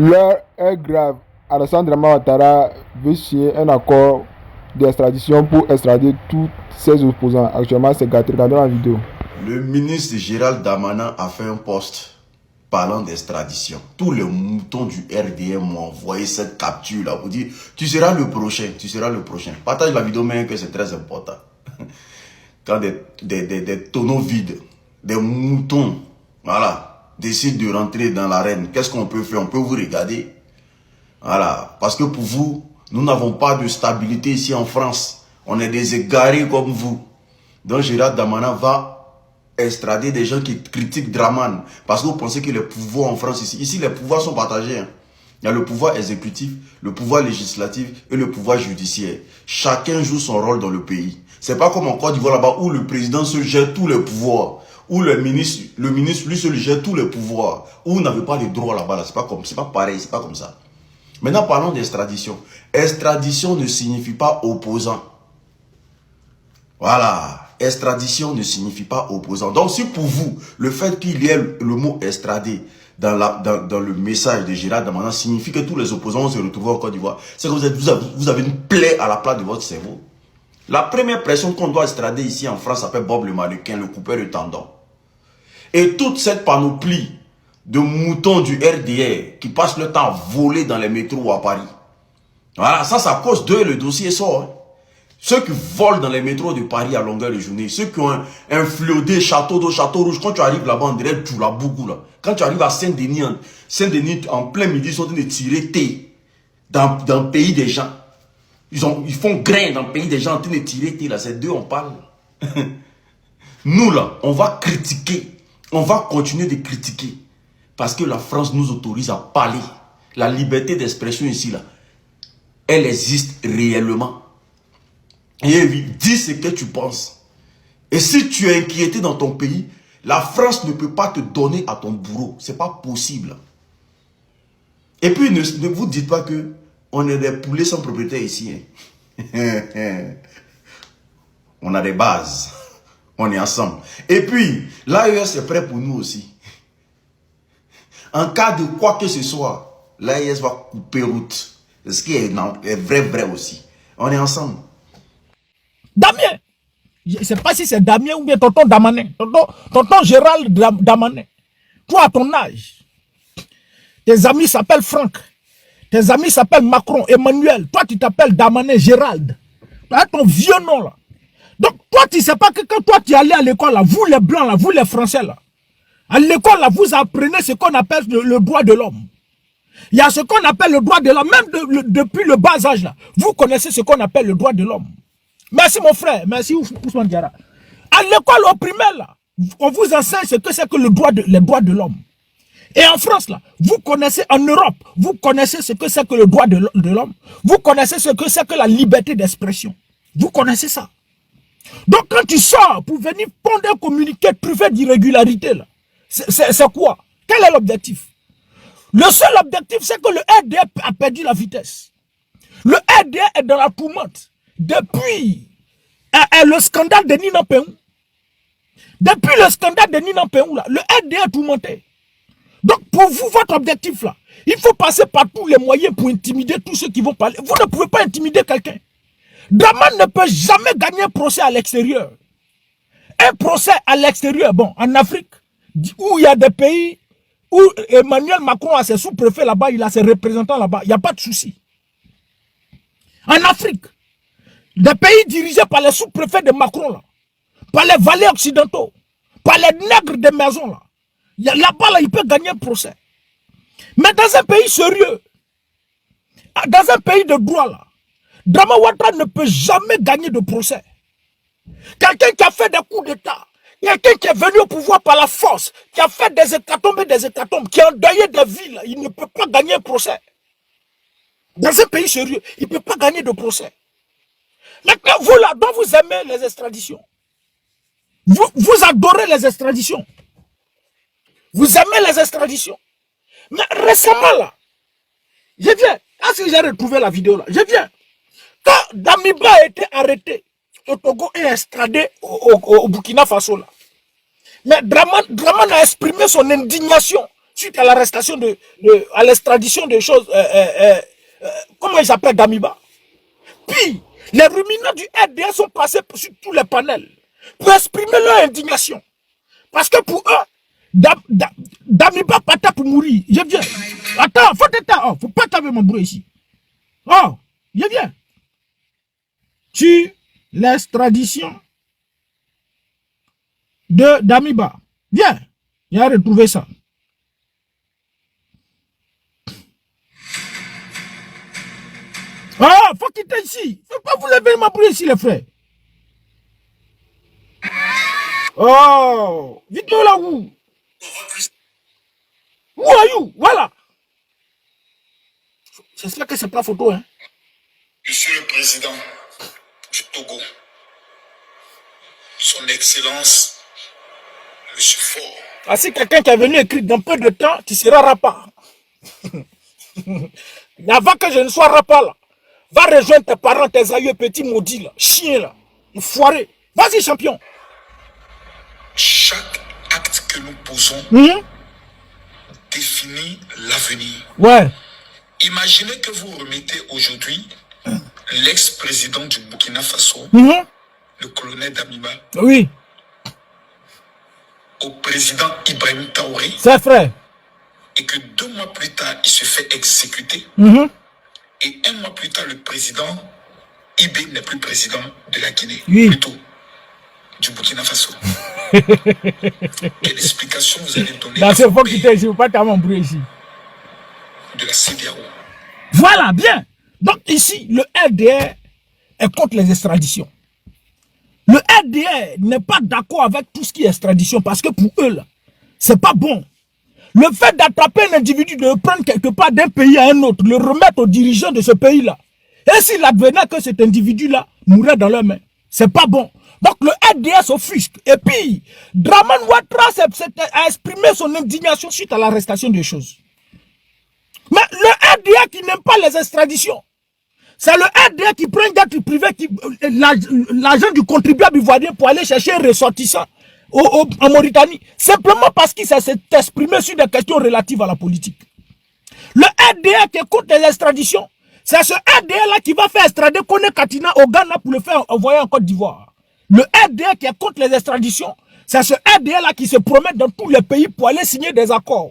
L'heure est grave. Alassane Dramane Ouattara veut signer un accord d'extradition pour extrader tous ses opposants. Actuellement, c'est gâté. Regardez la vidéo. Le ministre Gérald Darmanin a fait un post parlant d'extradition. Tous les moutons du RDM m'ont envoyé cette capture-là pour dire tu seras le prochain, tu seras le prochain. Partage la vidéo, mais que c'est très important. Quand des tonneaux vides, des moutons, voilà, décident de rentrer dans l'arène, qu'est-ce qu'on peut faire? On peut vous regarder. Voilà, parce que pour vous, nous n'avons pas de stabilité ici en France. On est des égarés comme vous. Donc Gérald Darmanin va extrader des gens qui critiquent Dramane. Parce que vous pensez que les pouvoirs en France ici, les pouvoirs sont partagés. Hein. Il y a le pouvoir exécutif, le pouvoir législatif et le pouvoir judiciaire. Chacun joue son rôle dans le pays. C'est pas comme en Côte d'Ivoire là-bas où le président se gère tous les pouvoirs. Où le ministre lui se gère tous les pouvoirs. Où vous n'avez pas de droit là-bas. Là. C'est pas pareil, c'est pas comme ça. Maintenant parlons d'extradition. Extradition ne signifie pas opposant. Voilà. Extradition ne signifie pas opposant. Donc si pour vous, le fait qu'il y ait le mot extradé dans le message de Gérald Darmanin signifie que tous les opposants vont se retrouver en Côte d'Ivoire, c'est que vous avez une plaie à la place de votre cerveau. La première personne qu'on doit extrader ici en France s'appelle Bob le Marocain, le coupeur de tendons. Et toute cette panoplie de moutons du RDR qui passent le temps à voler dans les métros à Paris. Voilà, ça c'est à cause d'eux le dossier sort. Hein. Ceux qui volent dans les métros de Paris à longueur de journée, ceux qui ont un fléodé château d'eau, château rouge, quand tu arrives là-bas, on dirait tout la bougou là. Quand tu arrives à Saint-Denis, en plein midi, ils sont en train de tirer thé dans le pays des gens. Ils font grain dans le pays des gens en train de tirer thé là, c'est d'eux on parle. Nous là, on va critiquer, on va continuer de critiquer. Parce que la France nous autorise à parler. La liberté d'expression ici là, elle existe réellement. Et dis ce que tu penses. Et si tu es inquiété dans ton pays, la France ne peut pas te donner à ton bourreau. Ce n'est pas possible. Et puis, ne vous dites pas que on est des poulets sans propriétaire ici. Hein. On a des bases. On est ensemble. Et puis, l'AES est prêt pour nous aussi. En cas de quoi que ce soit, l'AES va couper route. Ce qui est vrai aussi. On est ensemble. Damien, je ne sais pas si c'est Damien ou bien tonton Damanin, tonton Gérald Damanin. Toi, à ton âge, tes amis s'appellent Franck, tes amis s'appellent Macron, Emmanuel. Toi, tu t'appelles Damanin Gérald. Tu as ton vieux nom là. Donc, toi, tu ne sais pas que quand toi, tu es allé à l'école là, vous les Blancs là, vous les Français là, à l'école là, vous apprenez ce qu'on appelle le droit de l'homme. Il y a ce qu'on appelle le droit de l'homme, même depuis le bas âge là. Vous connaissez ce qu'on appelle le droit de l'homme. Merci mon frère, merci Ousmane Diarra. À l'école au primaire, là, on vous enseigne ce que c'est que les droits de l'homme. Et en France, là, vous connaissez, en Europe, vous connaissez ce que c'est que le droit de l'homme. Vous connaissez ce que c'est que la liberté d'expression. Vous connaissez ça. Donc quand tu sors pour venir pondre un communiqué privé d'irrégularité, là, c'est quoi? Quel est l'objectif? Le seul objectif, c'est que le RDR a perdu la vitesse. Le RDR est dans la tourmente. Depuis le scandale de Nina Peou, depuis le scandale de Nina Peou, là, le RDR est tourmenté. Donc pour vous, votre objectif là, il faut passer par tous les moyens pour intimider tous ceux qui vont parler. Vous ne pouvez pas intimider quelqu'un. Dramane ne peut jamais gagner un procès à l'extérieur. Un procès à l'extérieur, bon, en Afrique, où il y a des pays, où Emmanuel Macron a ses sous-préfets là-bas, il a ses représentants là-bas, il n'y a pas de souci. En Afrique, des pays dirigés par les sous-préfets de Macron, là, par les valets occidentaux, par les nègres des maisons, là-bas, là, il peut gagner un procès. Mais dans un pays sérieux, dans un pays de droit, là, Dramane Ouattara ne peut jamais gagner de procès. Quelqu'un qui a fait des coups d'État, quelqu'un qui est venu au pouvoir par la force, qui a fait des hécatombes et des hécatombes, qui a endeuillé des villes, il ne peut pas gagner un procès. Dans un pays sérieux, il ne peut pas gagner de procès. Maintenant, vous là, dont vous aimez les extraditions, vous adorez les extraditions. Vous aimez les extraditions. Mais récemment là, je viens, est-ce que j'ai retrouvé la vidéo là? Je viens. Quand Damiba a été arrêté au Togo et extradé au Burkina Faso là, mais Dramane a exprimé son indignation suite à l'arrestation à l'extradition des choses, comment ils s'appellent, Damiba. Puis, les ruminants du RDS sont passés sur tous les panels pour exprimer leur indignation. Parce que pour eux, Damiba Pata pour mourir. Je viens. Attends, faut pas taper mon bruit ici. Oh, je viens. Tu l'extradition de Damiba. Viens. Il a retrouvé ça. Ah, faut quitter ici. Faut pas vous lever ma bruit ici, les frères. Oh, vidéo là où? Où are you? Voilà. J'espère que c'est pas photo, hein. Monsieur le Président du Togo, Son Excellence, Monsieur Faure. Ah, si quelqu'un qui est venu écrire dans peu de temps, tu seras rapa. Avant que je ne sois rapa là, va rejoindre tes parents, tes aïeux, petits maudits là, chien là, foiré. Vas-y, champion. Chaque acte que nous posons définit l'avenir. Ouais. Imaginez que vous remettez aujourd'hui l'ex-président du Burkina Faso, le colonel Damiba, oui, au président Ibrahim Traoré, c'est vrai. et que 2 mois plus tard, il se fait exécuter. Et 1 mois plus tard, le président Ibé n'est plus président de la Guinée, plutôt du Burkina Faso. Quelle explication vous allez donner dans ce fond qui t'est ici, vous pas t'avoir bruit ici. De la CEDEAO? Voilà, bien. Donc ici, le RDR est contre les extraditions. Le RDR n'est pas d'accord avec tout ce qui est extradition parce que pour eux, là, c'est pas bon. Le fait d'attraper un individu, de le prendre quelque part d'un pays à un autre, le remettre aux dirigeants de ce pays-là, et s'il advenait que cet individu-là mourrait dans leurs mains, c'est pas bon. Donc le RDR s'offusque. Et puis, Draman Ouattara a exprimé son indignation suite à l'arrestation des choses. Mais le RDA qui n'aime pas les extraditions, c'est le RDA qui prend un gars privé, l'argent du contribuable ivoirien pour aller chercher un ressortissant en Mauritanie, simplement parce qu'il s'est exprimé sur des questions relatives à la politique. Le RDA qui est contre les extraditions, c'est ce RDA-là qui va faire extrader Kone Katina au Ghana pour le faire envoyer en Côte d'Ivoire. Le RDA qui est contre les extraditions, c'est ce RDA-là qui se promène dans tous les pays pour aller signer des accords.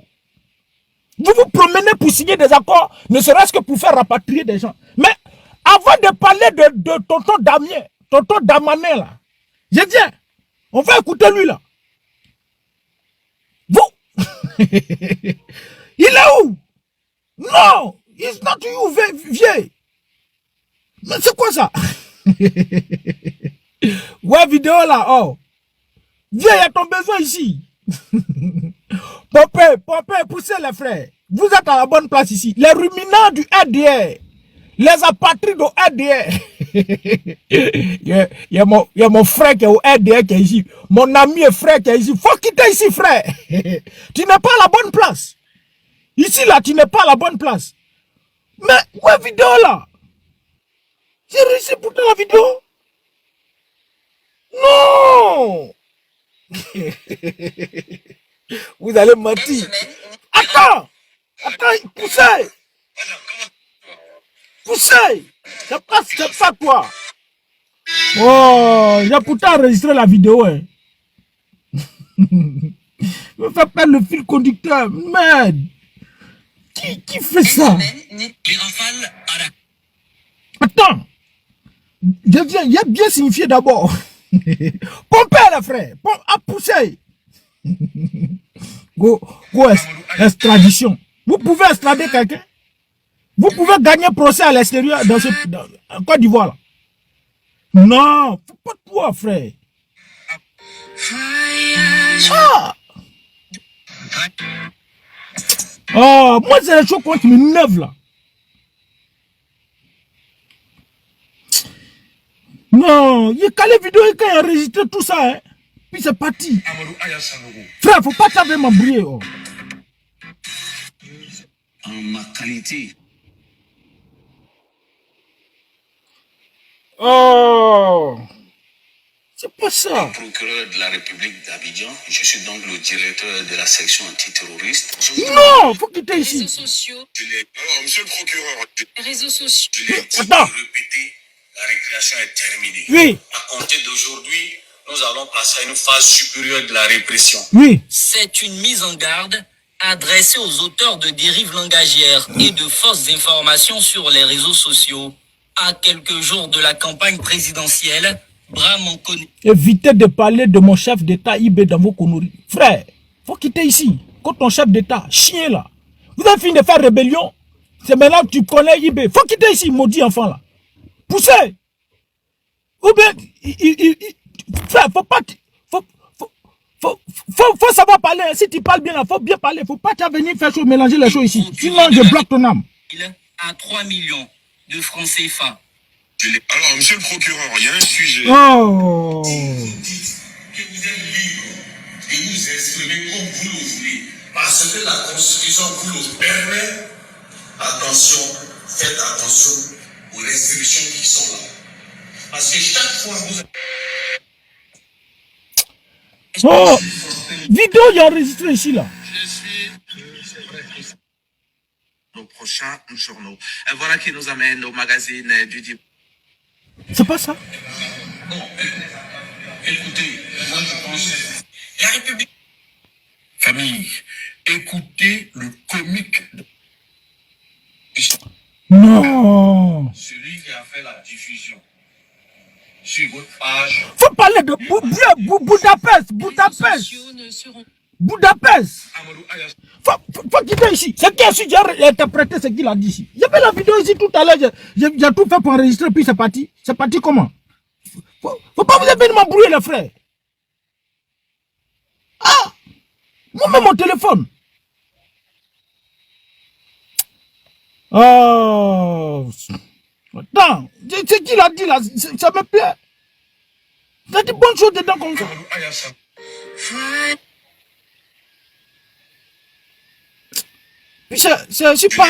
Vous vous promenez pour signer des accords, ne serait-ce que pour faire rapatrier des gens. Mais avant de parler de tonton Damien, tonton Damané là, je dis, on va écouter lui là. Vous, il est où? Non, it's not you, vieux. Mais c'est quoi ça? Ouais, vidéo là, oh. Viens, il y a ton besoin ici. Pompé, poussez les frères. Vous êtes à la bonne place ici. Les ruminants du RDR, les apatrides au RDR. Il y a mon frère qui est au RDR qui est ici. Mon ami et frère qui est ici. Faut quitter ici, frère. Tu n'es pas à la bonne place. Ici, là, tu n'es pas à la bonne place. Mais, ouais, vidéo là. J'ai réussi pourtant la vidéo. Non. Vous allez mentir. Attends, poussez. C'est pas quoi. Oh, j'ai pourtant enregistré la vidéo. Hein. Me fait perdre le fil conducteur. Merde. Qui fait ça? Attends. Il y a bien signifié d'abord. Pompez les frères. À pousser. Go extradition. Vous pouvez extrader quelqu'un. Vous pouvez gagner procès à l'extérieur en Côte d'Ivoire. Là. Non, faut pas toi, frère. Ah. Oh, moi c'est les choses qui m'énervent là. Non, il y a qu'à les vidéos qui ont enregistré tout ça. Hein. Puis c'est parti. Frère, faut pas t'avoir m'embrouiller. Oh. En ma qualité. Oh. C'est pas ça. Procureur de la République d'Abidjan, je suis donc le directeur de la section antiterroriste. Non, faut quitter ici. Réseaux sociaux. Alors, monsieur le procureur, Réseaux sociaux. je l'ai dit, Attends. répété, la récréation est terminée. Oui. À compter d'aujourd'hui, nous allons passer à une phase supérieure de la répression. Oui. C'est une mise en garde adressée aux auteurs de dérives langagières et de fausses informations sur les réseaux sociaux. À quelques jours de la campagne présidentielle, évitez de parler de mon chef d'État IB dans vos conneries. Frère, faut quitter ici. Quand ton chef d'État, chien là, vous avez fini de faire rébellion, c'est maintenant que tu connais IB. Faut quitter ici, maudit enfant là. Poussez. Ou bien, frère, faut pas... Faut savoir parler. Si tu parles bien là, faut bien parler. Faut pas venir faire chose, mélanger les choses ici. Sinon, je bloque ton âme. À 3 millions de francs CFA. Alors, monsieur le procureur, il y a un sujet. Oh. Que vous êtes libre de vous exprimer comme vous le voulez. Parce que la Constitution vous le permet. Attention, faites attention aux restrictions qui sont là. Parce que chaque fois vous... Oh, vidéo, il y a enregistré ici là. Je suis... C'est vrai. Nos prochains journaux. Voilà qui nous amène au magazine du dimanche. C'est pas ça. Bon, écoutez, moi je pense... La République... Famille, écoutez le comique... Non. Celui qui a fait la diffusion sur votre page. Faut parler de Budapest. Budapest. Faut quitter ici. C'est qui a su interpréter ce qu'il a dit ici. Il y avait la vidéo ici tout à l'heure. J'ai tout fait pour enregistrer, puis c'est parti. C'est parti comment? Faut pas vous venir m'embrouiller les frères. Ah! Moi-même mon téléphone. Oh! Attends, c'est qui l'a dit là? Ça me plaît. Il y a des bonnes choses dedans comme ça. Puis c'est pas...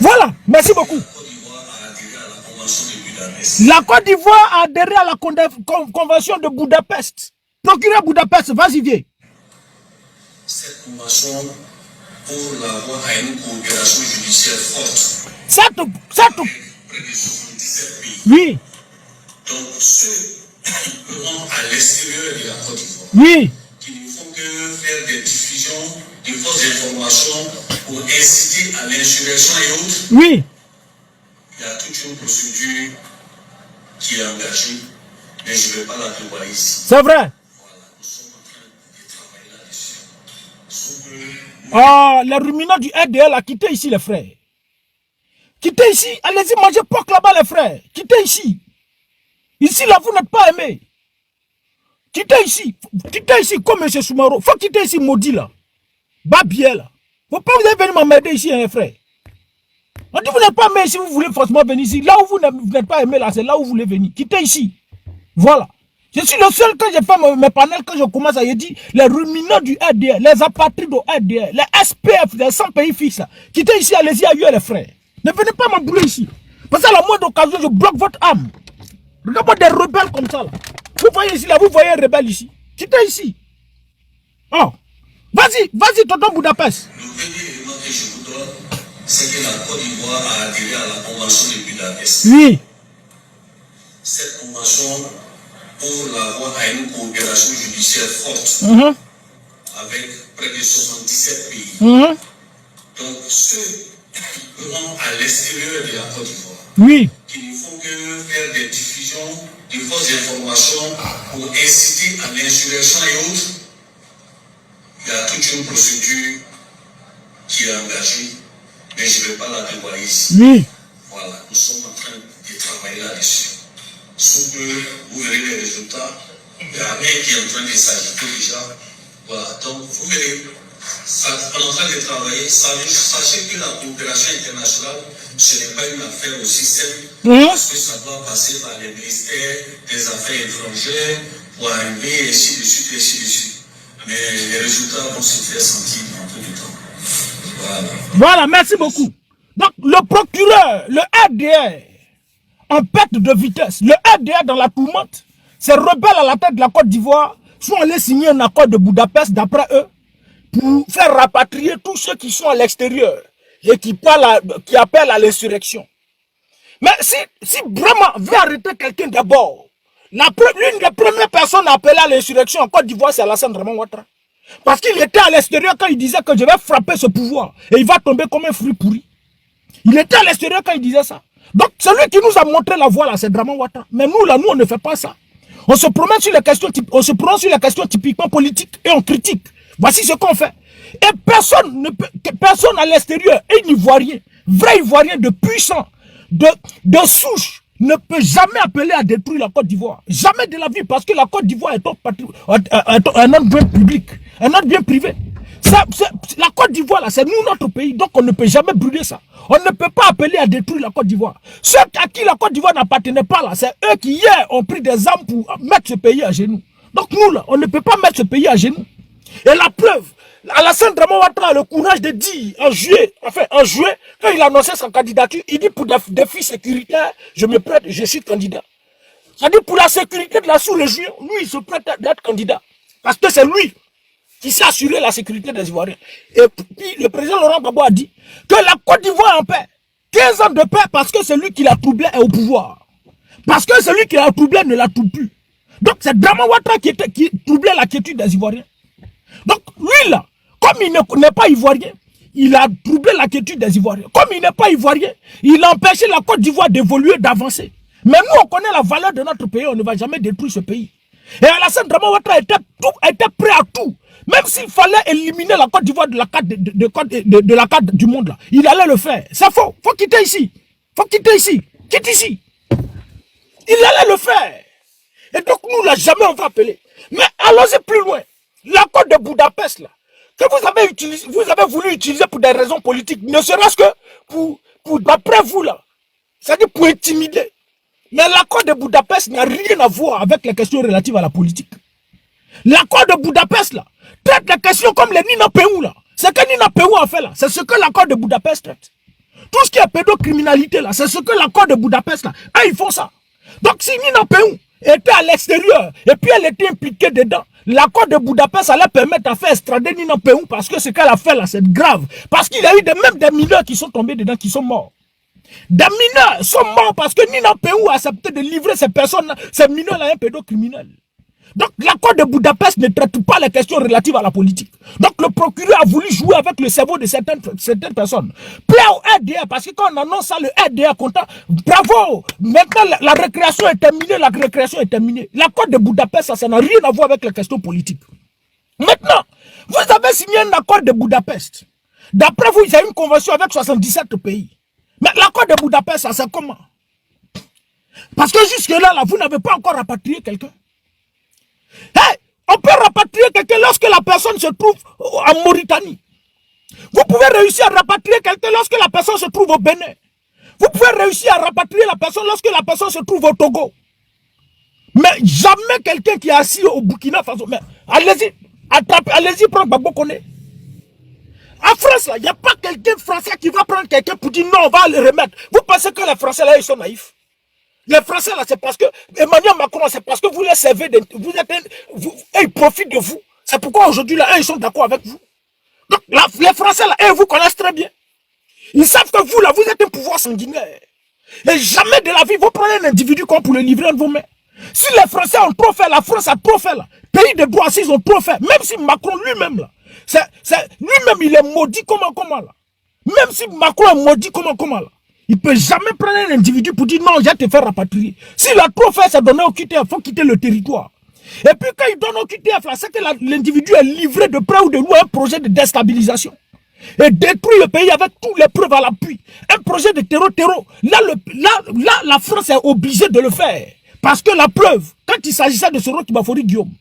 Voilà, merci beaucoup. La Côte d'Ivoire a adhéré à la convention de Budapest. Procureur Budapest, vas-y viens. Cette convention pour l'avoir à une coopération judiciaire forte. Près de 77 pays. Oui. Donc ceux qui seront à l'extérieur de la Côte d'Ivoire. Oui. Qui ne font que faire des diffusions de fausses informations pour inciter à l'insurrection et autres. Oui. Il y a toute une procédure qui est engagée, mais je ne vais pas la dévoiler ici. C'est vrai. Voilà, nous sommes en train de travailler là-dessus. Ah, les ruminants du RDL a quitté ici les frères. Quittez ici, allez-y manger porc là-bas les frères. Quittez ici. Ici là vous n'êtes pas aimés. Quittez ici comme M. Soumaro. Faut quitter ici maudit là. Babier là. Faut pas vous venir m'emmerder ici les frères. On dit vous n'êtes pas aimés si vous voulez forcément venir ici. Là où vous n'êtes pas aimés là, c'est là où vous voulez venir. Quittez ici. Voilà. Je suis le seul quand j'ai fait mes panels, quand je commence à dire les ruminants du RDL, les apatrides au RDL, les SPF, les 100 pays fixes. Quittez ici, allez-y ailleurs les frères. Ne venez pas m'embrouiller ici. Parce qu'à la moindre occasion, je bloque votre âme. Regardez-moi des rebelles comme ça là. Vous voyez ici là, vous voyez un rebelle ici. Quittez ici. Oh. Vas-y, tonton Budapest. Le premier élément que je vous donne, c'est que la Côte d'Ivoire a adhéré à la convention de Budapest. Oui. Cette convention, pour l'avoir à une coopération judiciaire forte, avec près de 77 pays. Donc ceux qui seront à l'extérieur de la Côte d'Ivoire, oui, qui ne font que faire des diffusions de fausses informations pour inciter à l'insurrection et autres, il y a toute une procédure qui est engagée, mais je ne vais pas la dévoiler ici. oui. Voilà, nous sommes en train de travailler là-dessus. Sous peu, vous verrez les résultats. Il y a un qui est en train de s'agiter déjà. Voilà, donc vous verrez, on est en train de travailler. Sachez que la coopération internationale, ce n'est pas une affaire aussi simple, parce que ça doit passer par les ministères des Affaires étrangères pour arriver, ainsi de suite. Mais les résultats vont se faire sentir dans peu de temps. Voilà. Voilà, merci beaucoup. Donc, le procureur, le RDR, en perte de vitesse. Le RDA dans la tourmente, ces rebelles à la tête de la Côte d'Ivoire sont allés signer un accord de Budapest, d'après eux, pour faire rapatrier tous ceux qui sont à l'extérieur et qui appellent à l'insurrection. Mais si vraiment veut arrêter quelqu'un d'abord, l'une des premières personnes à appeler à l'insurrection en Côte d'Ivoire, c'est Alassane Draman Ouattara. Parce qu'il était à l'extérieur quand il disait que je vais frapper ce pouvoir et il va tomber comme un fruit pourri. Il était à l'extérieur quand il disait ça. Donc celui qui nous a montré la voie là, c'est Draman Ouattara. Mais nous là, on ne fait pas ça. On se promène sur les questions, typiquement politiques et on critique. Voici ce qu'on fait. Et personne à l'extérieur, un Ivoirien, vrai Ivoirien de puissant, de souche, ne peut jamais appeler à détruire la Côte d'Ivoire. Jamais de la vie, parce que la Côte d'Ivoire est un autre bien public, un autre bien privé. La Côte d'Ivoire, c'est nous, notre pays, donc on ne peut jamais brûler ça. On ne peut pas appeler à détruire la Côte d'Ivoire. Ceux à qui la Côte d'Ivoire n'appartenait pas là, c'est eux qui hier ont pris des armes pour mettre ce pays à genoux. Donc nous là, on ne peut pas mettre ce pays à genoux. Et la preuve, Alassane Draman Ouattara a le courage de dire en juillet, quand il a annoncé sa candidature, il dit pour des défis sécuritaires, je me prête, je suis candidat. C'est-à-dire pour la sécurité de la sous-région, lui il se prête d'être candidat. Parce que c'est lui qui s'est assuré la sécurité des Ivoiriens. Et puis le président Laurent Gbagbo a dit que la Côte d'Ivoire est en paix. 15 ans de paix parce que celui qui l'a troublé est au pouvoir. Parce que celui qui l'a troublé ne la trouble plus. Donc c'est Draman Ouattara qui troublait la quiétude des Ivoiriens. Donc lui là, comme il n'est pas Ivoirien, il a troublé la quiétude des Ivoiriens. Comme il n'est pas Ivoirien, il a empêché la Côte d'Ivoire d'évoluer, d'avancer. Mais nous on connaît la valeur de notre pays, on ne va jamais détruire ce pays. Et Alassane Draman Ouattara était prêt à tout. Même s'il fallait éliminer la Côte d'Ivoire de la carte du monde, là, il allait le faire. C'est faux. Faut quitter ici. Faut quitter ici. Quitte ici. Il allait le faire. Et donc, nous, là, jamais on va appeler. Mais allons-y plus loin. L'accord de Budapest, là, que vous avez voulu utiliser pour des raisons politiques, ne serait-ce que pour d'après vous, là, c'est-à-dire pour intimider. Mais l'accord de Budapest n'a rien à voir avec les questions relatives à la politique. L'accord de Budapest, là, traite les questions comme les Nina Peou, là. Ce que Nina Peou a fait, là, c'est ce que l'accord de Budapest traite. Tout ce qui est pédocriminalité, là, c'est ce que l'accord de Budapest, là, ils font ça. Donc, si Nina Peou était à l'extérieur, et puis elle était impliquée dedans, l'accord de Budapest allait permettre à faire extrader Nina Peou, parce que ce qu'elle a fait, là, c'est grave. Parce qu'il y a eu même des mineurs qui sont tombés dedans, qui sont morts. Des mineurs sont morts parce que Nina Peou a accepté de livrer ces personnes, ces mineurs-là, à un pédocriminel. Donc l'accord de Budapest ne traite pas les questions relatives à la politique. Donc le procureur a voulu jouer avec le cerveau de certaines personnes. Plaît au RDA, parce que quand on annonce ça, le RDA content, bravo, maintenant la récréation est terminée, L'accord de Budapest, ça n'a rien à voir avec les questions politiques. Maintenant, vous avez signé un accord de Budapest. D'après vous, il y a une convention avec 77 pays. Mais l'accord de Budapest, ça c'est comment? Parce que jusque-là, vous n'avez pas encore rapatrié quelqu'un. Hey, on peut rapatrier quelqu'un lorsque la personne se trouve en Mauritanie. Vous pouvez réussir à rapatrier quelqu'un lorsque la personne se trouve au Bénin. Vous pouvez réussir à rapatrier la personne lorsque la personne se trouve au Togo. Mais jamais quelqu'un qui est assis au Burkina Faso. Mais allez-y, allez-y prendre Gbagbo Koné. En France, il n'y a pas quelqu'un français qui va prendre quelqu'un pour dire non, on va le remettre. Vous pensez que les Français là, ils sont naïfs? Les Français là, c'est parce que Emmanuel Macron, c'est parce que vous les servez, ils profitent de vous. C'est pourquoi aujourd'hui là, ils sont d'accord avec vous. Donc là, les Français là, ils vous connaissent très bien. Ils savent que vous là, vous êtes un pouvoir sanguinaire. Et jamais de la vie, vous prenez un individu comme pour le livrer entre vos mains. Si les Français ont trop fait, la France a trop fait là. Pays de droit, s'ils ont trop fait. Même si Macron lui-même là, lui-même il est maudit comment là. Même si Macron est maudit comment là. Il ne peut jamais prendre un individu pour dire non, je vais te faire rapatrier. S'il a trop fait, c'est donner au QTF, il faut quitter le territoire. Et puis quand il donne au QTF, c'est que l'individu est livré de près ou de loin un projet de déstabilisation. Et détruit le pays avec toutes les preuves à l'appui. Un projet de terreau. Là, la France est obligée de le faire. Parce que la preuve, quand il s'agissait de Soro Kibafori Guillaume,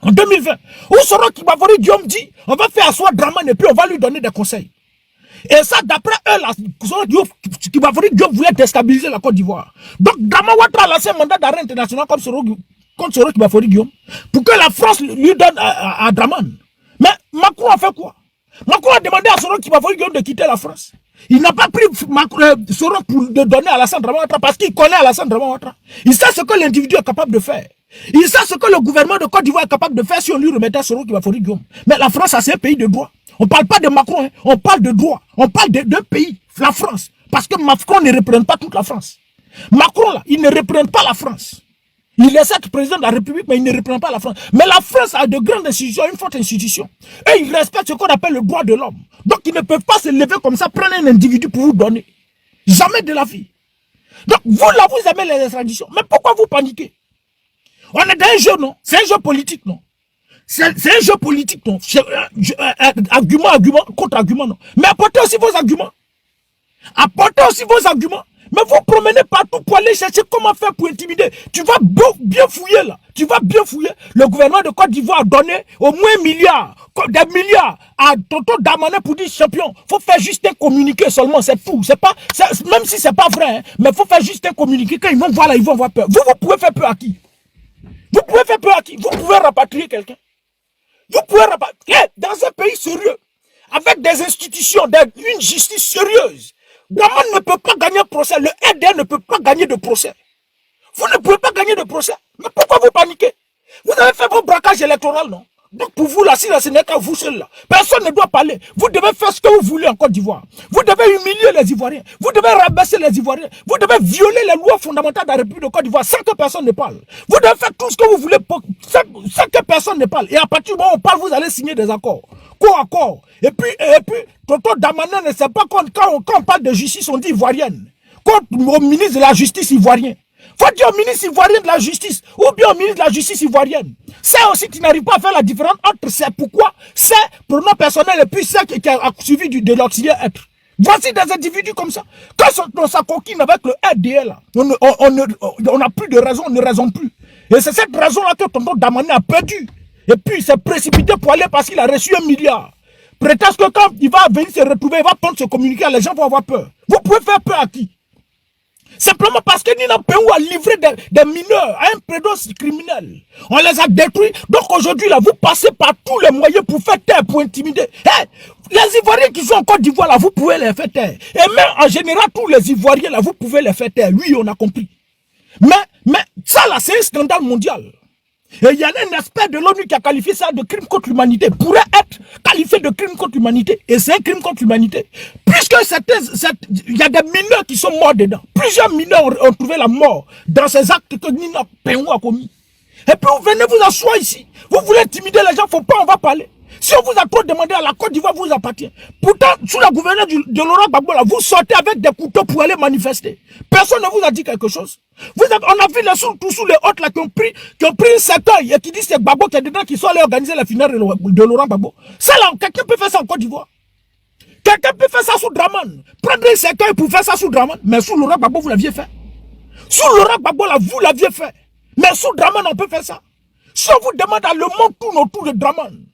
en 2020, où Soro Kibafori Guillaume dit, on va faire asseoir Draman et puis on va lui donner des conseils. Et ça, d'après eux, Guillaume voulait déstabiliser la Côte d'Ivoire. Donc, Draman Ouattara a lancé un mandat d'arrêt international contre Soro Kibafori Guillaume pour que la France lui donne à Draman. Mais Macron a fait quoi? Macron a demandé à Soro Kibafori Guillaume de quitter la France. Il n'a pas pris Soro pour le donner à Alassane Dramane Ouattara parce qu'il connaît Alassane Dramane Ouattara. Il sait ce que l'individu est capable de faire. Il sait ce que le gouvernement de Côte d'Ivoire est capable de faire si on lui remettait Soro Kibafori Guillaume. Mais la France, c'est un pays de droit. On ne parle pas de Macron, hein. On parle de droit. On parle d'un pays, la France. Parce que Macron ne représente pas toute la France. Macron, là, il ne représente pas la France. Il est certes président de la République, mais il ne représente pas la France. Mais la France a de grandes institutions, une forte institution. Et ils respectent ce qu'on appelle le droit de l'homme. Donc ils ne peuvent pas se lever comme ça, prendre un individu pour vous donner. Jamais de la vie. Donc vous là, vous aimez les extraditions. Mais pourquoi vous paniquez? On est dans un jeu, non? C'est un jeu politique, non? C'est un jeu politique, non? Argument contre argument, non? Mais apportez aussi vos arguments. Apportez aussi vos arguments. Mais vous promenez partout pour aller chercher comment faire pour intimider. Tu vas bien fouiller là. Tu vas bien fouiller. Le gouvernement de Côte d'Ivoire a donné au moins des milliards à Tonton Damané pour dire champion. Faut faire juste un communiqué seulement, c'est tout. Même si c'est pas vrai, hein, mais faut faire juste un communiqué. Quand ils vont voir là, ils vont avoir peur. Vous pouvez faire peur à qui? Vous pouvez faire peur à qui? Vous pouvez rapatrier quelqu'un. Vous pouvez rapatrier dans un pays sérieux, avec des institutions, une justice sérieuse. Dramane ne peut pas gagner un procès. Le RDR ne peut pas gagner de procès. Vous ne pouvez pas gagner de procès. Mais pourquoi vous paniquez? Vous avez fait vos braquages électoraux, non? Donc pour vous, là, si ce n'est qu'à vous seul, là, personne ne doit parler. Vous devez faire ce que vous voulez en Côte d'Ivoire. Vous devez humilier les Ivoiriens. Vous devez rabaisser les Ivoiriens. Vous devez violer les lois fondamentales de la République de Côte d'Ivoire sans que personne ne parle. Vous devez faire tout ce que vous voulez sans que personne ne parle. Et à partir du moment où on parle, vous allez signer des accords. Accord. Et puis, Tonton Damané ne sait pas quand on parle de justice, on dit ivoirienne. Au ministre de la justice ivoirien. Faut dire au ministre ivoirien de la justice, ou bien au ministre de la justice ivoirienne. C'est aussi qui n'arrive pas à faire la différence entre c'est pourquoi, c'est pronom personnel et puis c'est qui a suivi de l'auxiliaire être. Voici des individus comme ça. Quand on s'acoquine avec le RDL, là, on n'a plus de raison, on ne raisonne plus. Et c'est cette raison-là que Tonton Damané a perdu. Et puis il s'est précipité pour aller parce qu'il a reçu 1 milliard. Prétexte que quand il va venir se retrouver, il va prendre ce communiqué, les gens vont avoir peur. Vous pouvez faire peur à qui? Simplement parce que Nina Peou a livré des mineurs à un prédoce criminel. On les a détruits. Donc aujourd'hui, là, vous passez par tous les moyens pour faire taire, pour intimider. Hey, les Ivoiriens qui sont en Côte d'Ivoire, là, vous pouvez les faire taire. Et même en général, tous les Ivoiriens, là, vous pouvez les faire taire. Oui, on a compris. Mais ça, là, c'est un scandale mondial. Et il y a un expert de l'ONU qui a qualifié ça de crime contre l'humanité. Pourrait être qualifié de crime contre l'humanité. Et c'est un crime contre l'humanité. Puisque il y a des mineurs qui sont morts dedans. Plusieurs mineurs ont trouvé la mort dans ces actes que Nina Peou a commis. Et puis vous venez vous asseoir ici. Vous voulez intimider les gens, faut pas, on va parler. Si on vous a trop demandé à la Côte d'Ivoire, vous appartient. Pourtant, sous la gouvernance de Laurent Gbagbo, vous sortez avec des couteaux pour aller manifester. Personne ne vous a dit quelque chose. On a vu les sous les autres là qui ont pris un cercueil et qui disent que c'est Gbagbo qui est dedans, qui sont allés organiser la finale de Laurent Gbagbo. Ça là, quelqu'un peut faire ça en Côte d'Ivoire. Quelqu'un peut faire ça sous Dramane. Prendre un cercueil pour faire ça sous Dramane. Mais sous Laurent Gbagbo, vous l'aviez fait. Sous Laurent Gbagbo, là, vous l'aviez fait. Mais sous Dramane, on peut faire ça. Si on vous demande, le monde tourne autour de Dramane.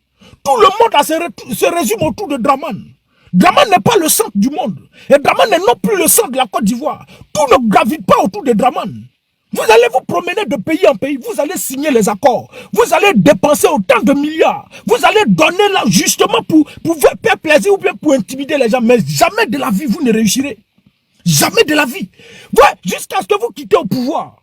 Tout le monde se résume autour de Dramane. Dramane n'est pas le centre du monde. Et Dramane n'est non plus le centre de la Côte d'Ivoire. Tout ne gravite pas autour de Dramane. Vous allez vous promener de pays en pays. Vous allez signer les accords. Vous allez dépenser autant de milliards. Vous allez donner là justement pour faire plaisir ou bien pour intimider les gens. Mais jamais de la vie, vous ne réussirez. Jamais de la vie. Ouais, jusqu'à ce que vous quittez au pouvoir.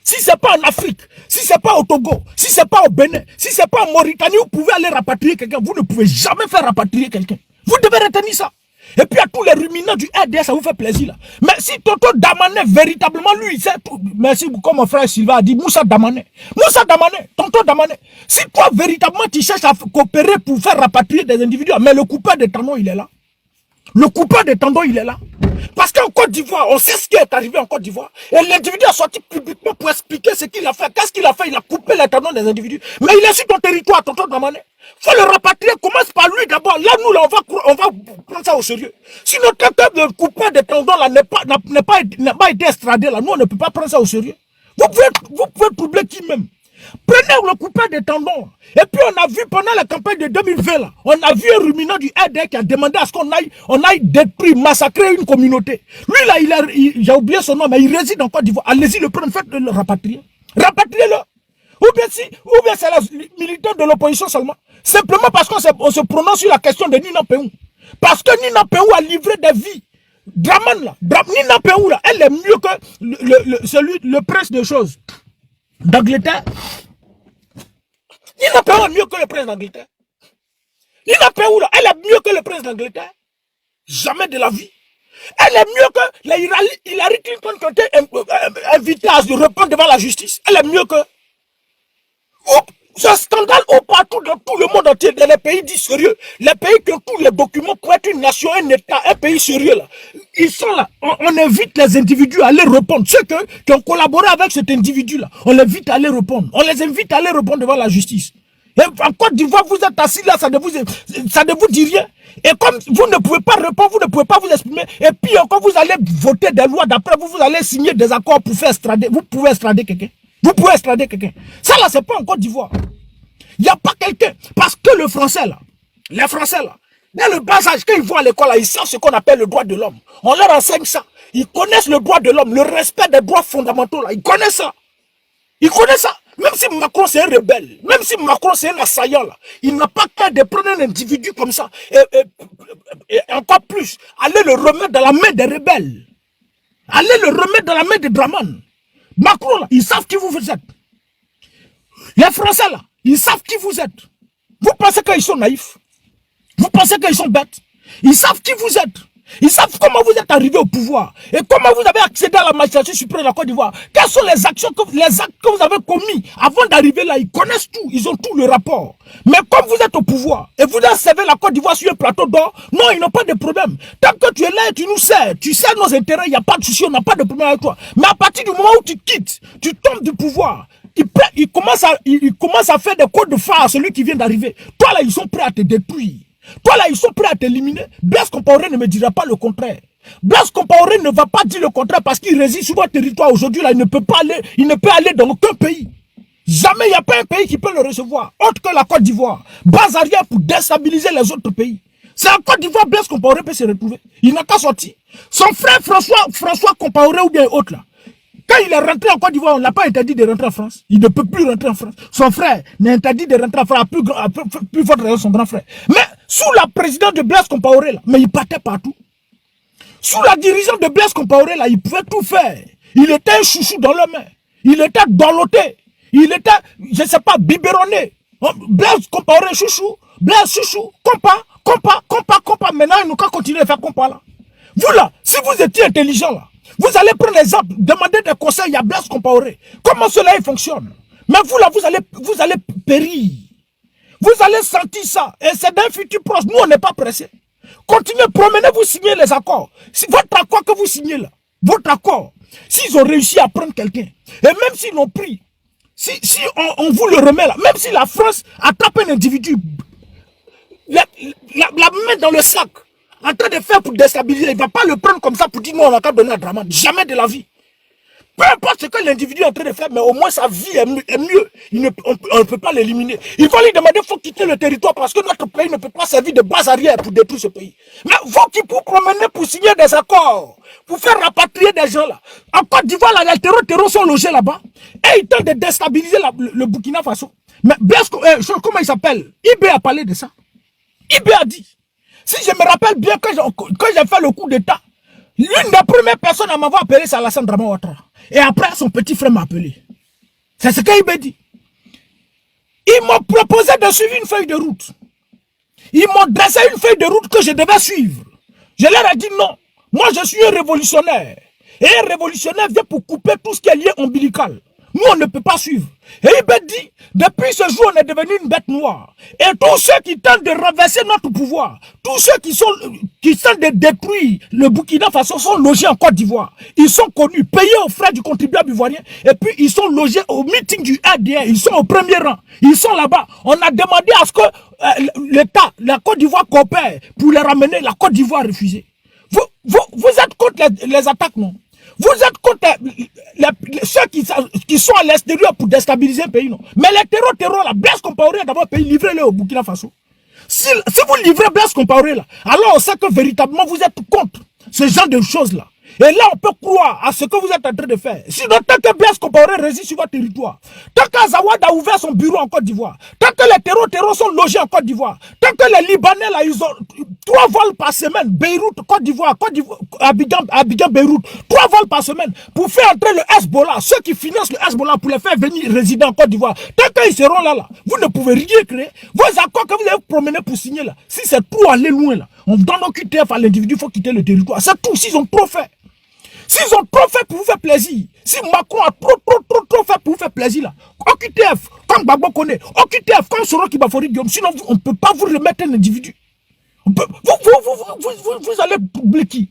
Si ce n'est pas en Afrique, si ce n'est pas au Togo, si ce n'est pas au Bénin, si ce n'est pas en Mauritanie, vous pouvez aller rapatrier quelqu'un. Vous ne pouvez jamais faire rapatrier quelqu'un. Vous devez retenir ça. Et puis à tous les ruminants du RDS, ça vous fait plaisir là. Mais si Tonton Damané, véritablement, lui, c'est tout. Merci beaucoup, mon frère Sylvain a dit Moussa Damané. Moussa Damané, Tonton Damané. Si toi, véritablement, tu cherches à coopérer pour faire rapatrier des individus, mais le coupeur des tendons, il est là. Le coupeur des tendons, il est là. Parce qu'en Côte d'Ivoire, on sait ce qui est arrivé en Côte d'Ivoire. Et l'individu a sorti publiquement pour expliquer ce qu'il a fait. Qu'est-ce qu'il a fait? Il a coupé les tendons des individus. Mais il est sur ton territoire, Tonton Damané. Faut le rapatrier. Commence par lui d'abord. Là, nous, là, on va prendre ça au sérieux. Si notre cas de couper des tendons là n'a pas été extradé là, nous, on ne peut pas prendre ça au sérieux. Vous pouvez troubler qui même? Prenez le coupeur des tendons. Et puis on a vu pendant la campagne de 2020, là, on a vu un ruminant du RDR qui a demandé à ce qu'on aille détruire, massacrer une communauté. Lui là, j'ai oublié son nom, mais il réside en Côte d'Ivoire. Allez-y le prendre, faites le rapatrier. Rapatriez-le. Ou bien c'est les militants de l'opposition seulement. Simplement parce qu'on se prononce sur la question de Nina Peou. Parce que Nina Peou a livré des vies. Draman là, Nina Peou là, elle est mieux que le prince de choses d'Angleterre. Nina Peou est mieux que le prince d'Angleterre. Nina Peou là, elle est mieux que le prince d'Angleterre. Jamais de la vie. Elle est mieux que la Hillary Clinton qui a été invitée à se répondre devant la justice. Elle est mieux que... Ce scandale au partout dans tout le monde entier, dans les pays dits sérieux, les pays qui ont tous les documents pour être une nation, un État, un pays sérieux là, ils sont là. On invite les individus à aller répondre. Ceux qui ont collaboré avec cet individu là, on les invite à aller répondre. On les invite à aller répondre devant la justice. Et en Côte d'Ivoire, vous êtes assis là, ça ne vous dit rien. Et comme vous ne pouvez pas répondre, vous ne pouvez pas vous exprimer, et puis encore vous allez voter des lois, d'après vous allez signer des accords pour faire extrader. Vous pouvez extrader quelqu'un. Vous pouvez extrader quelqu'un. Ça là, c'est pas en Côte d'Ivoire. Il n'y a pas quelqu'un. Parce que le français là, les français là, dès le bas âge, quand ils vont à l'école là, ils savent ce qu'on appelle le droit de l'homme. On leur enseigne ça. Ils connaissent le droit de l'homme, le respect des droits fondamentaux là. Ils connaissent ça. Ils connaissent ça. Même si Macron c'est un rebelle, même si Macron c'est un assaillant là, il n'a pas qu'à de prendre un individu comme ça. Et encore plus, aller le remettre dans la main des rebelles. Aller le remettre dans la main des Draman. Macron là, ils savent qui vous êtes. Les Français là, ils savent qui vous êtes. Vous pensez qu'ils sont naïfs? Vous pensez qu'ils sont bêtes? Ils savent qui vous êtes. Ils savent comment vous êtes arrivé au pouvoir. Et comment vous avez accédé à la magistrature suprême de la Côte d'Ivoire. Quelles sont les actes que vous avez commis avant d'arriver là. Ils connaissent tout. Ils ont tout le rapport. Mais comme vous êtes au pouvoir et vous avez servi la Côte d'Ivoire sur un plateau d'or, non, ils n'ont pas de problème. Tant que tu es là et tu nous sers, tu sers nos intérêts, il n'y a pas de souci, on n'a pas de problème avec toi. Mais à partir du moment où tu quittes, tu tombes du pouvoir, il commence à faire des codes de phare à celui qui vient d'arriver. Toi là, ils sont prêts à te détruire. Toi là, ils sont prêts à t'éliminer. Blaise Compaoré ne me dira pas le contraire. Blaise Compaoré ne va pas dire le contraire parce qu'il réside sur votre territoire aujourd'hui. Là, il ne peut aller dans aucun pays. Jamais il n'y a pas un pays qui peut le recevoir, autre que la Côte d'Ivoire. Base arrière pour déstabiliser les autres pays. C'est en Côte d'Ivoire Blaise Compaoré peut se retrouver. Il n'a qu'à sortir. Son frère François Compaoré ou bien autre là. Quand il est rentré en Côte d'Ivoire, on ne l'a pas interdit de rentrer en France. Il ne peut plus rentrer en France. Son frère n'est interdit de rentrer en France, à plus forte raison son grand frère. Mais sous la présidence de Blaise Compaoré, là, mais il partait partout. Sous la dirigeante de Blaise Compaoré, là, il pouvait tout faire. Il était un chouchou dans la main. Il était dorloté. Il était, je ne sais pas, biberonné. Blaise Compaoré, chouchou. Blaise chouchou. Compas. Maintenant, il nous qu'à continuer à faire compas là. Vous là, si vous étiez intelligent là, vous allez prendre l'exemple, demander des conseils à Blaise Compaoré. Comment cela fonctionne? Mais vous là, vous allez périr. Vous allez sentir ça. Et c'est d'un futur proche. Nous, on n'est pas pressés. Continuez, promenez-vous, signez les accords. Si votre accord que vous signez là, votre accord, s'ils ont réussi à prendre quelqu'un, et même s'ils l'ont pris, si on vous le remet là, même si la France attrape un individu, la met dans le sac, en train de faire pour déstabiliser, il ne va pas le prendre comme ça pour dire non, on a qu'à donner à Draman. Jamais de la vie. Peu importe ce que l'individu est en train de faire, mais au moins sa vie est mieux. On ne peut pas l'éliminer. Il va lui demander, il faut quitter le territoire parce que notre pays ne peut pas servir de base arrière pour détruire ce pays. Mais vous qui vous promenez pour signer des accords, pour faire rapatrier des gens là. En Côte d'Ivoire, les terreaux sont logés là-bas et ils tentent de déstabiliser le Burkina Faso. Mais comment il s'appelle? Ibé a parlé de ça. Ibé a dit, si je me rappelle bien quand j'ai fait le coup d'État, l'une des premières personnes à m'avoir appelé, c'est Alassane Dramane Ouattara. Et après, son petit frère m'a appelé. C'est ce qu'il m'a dit. Ils m'ont proposé de suivre une feuille de route. Ils m'ont dressé une feuille de route que je devais suivre. Je leur ai dit non. Moi, je suis un révolutionnaire. Et un révolutionnaire vient pour couper tout ce qui est lié ombilical. Nous, on ne peut pas suivre. Et il m'a dit, depuis ce jour, on est devenu une bête noire. Et tous ceux qui tentent de renverser notre pouvoir, tous ceux qui tentent de détruire le Burkina Faso sont logés en Côte d'Ivoire. Ils sont connus, payés aux frais du contribuable ivoirien. Et puis, ils sont logés au meeting du RDR. Ils sont au premier rang. Ils sont là-bas. On a demandé à ce que l'État, la Côte d'Ivoire coopère pour les ramener. La Côte d'Ivoire a refusé. Vous êtes contre les attaques, non? Vous êtes contre ceux qui sont à l'extérieur pour déstabiliser un pays, non? Mais les terrors là, Blaise Compaoré d'abord pays, livrez-les au Burkina Faso. Si vous livrez Blaise Compaoré là, alors on sait que véritablement vous êtes contre ce genre de choses là. Et là, on peut croire à ce que vous êtes en train de faire. Sinon, tant que Blaise Compaoré réside sur votre territoire, tant qu'Azawad a ouvert son bureau en Côte d'Ivoire, tant que les terrors sont logés en Côte d'Ivoire, tant Tant que les Libanais, là, ils ont 3 vols par semaine, Beyrouth, Côte d'Ivoire, Abidjan, Beyrouth, 3 vols par semaine, pour faire entrer le Hezbollah, ceux qui financent le Hezbollah pour les faire venir résider en Côte d'Ivoire. Tant qu'ils seront là, vous ne pouvez rien créer. Vos accords que vous avez promenés pour signer là, si c'est trop aller loin là, on donne au QTF à l'individu, il faut quitter le territoire. C'est tout, s'ils ont trop fait. S'ils ont trop fait pour vous faire plaisir, si Macron a trop fait pour vous faire plaisir là, OQTF, comme Gbagbo connaît, OQTF, comme Soro Kibafori Guillaume, sinon on ne peut pas vous remettre un individu. Vous allez oublier.